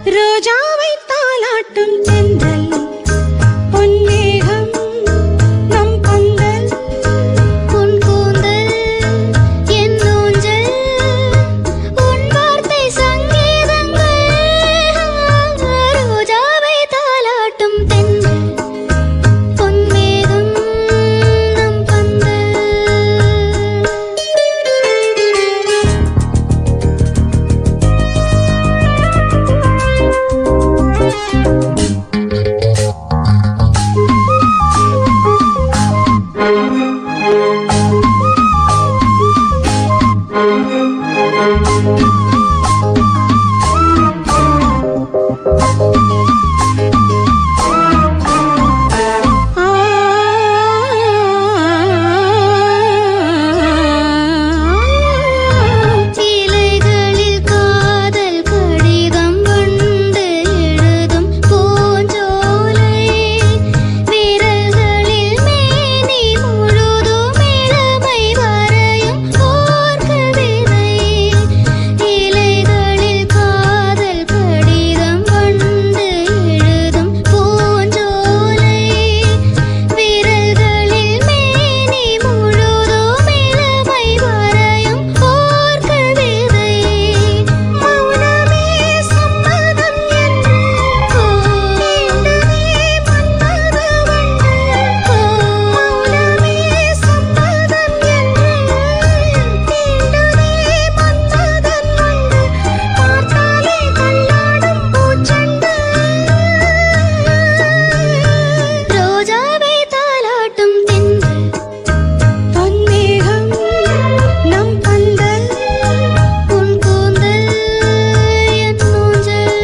ரோஜாவை தாலாட்டும் தென்றல் பொன்மேகம் நம் பந்தல் உன் கூந்தல் என் ஊஞ்சல் உன் வார்த்தை சங்கீதங்கள் ரோஜாவை தாலாட்டும் தென்றல் பொன்மேகம் நம் பந்தல் இலைகளில் காதல் கடிதம் கொண்டு எழுதும் பூஞ்சோலை விரல்களில் மேனி முழுதும் இளமை வரையும் ஓர் கவிதை இலைகளில் காதல் கடிதம் கொண்டு எழுதும் பூஞ்சோலை விரல்களில் மேனி முழுதும் இளமை வரையும் ஓர் கவிதை மௌனமே சம்மதம் என்று தீண்டுதே மன்மத வண்டு மௌனமே சம்மதம் என்று தீண்டுதே மன்மதன் வண்டு பார்த்தாலே தள்ளாடும் பூச்செண்டு ரோஜாவை தாலாட்டும் தென்றல் பொன்மேகம் நம் பந்தல் உன் கூந்தல் என் ஊஞ்சல்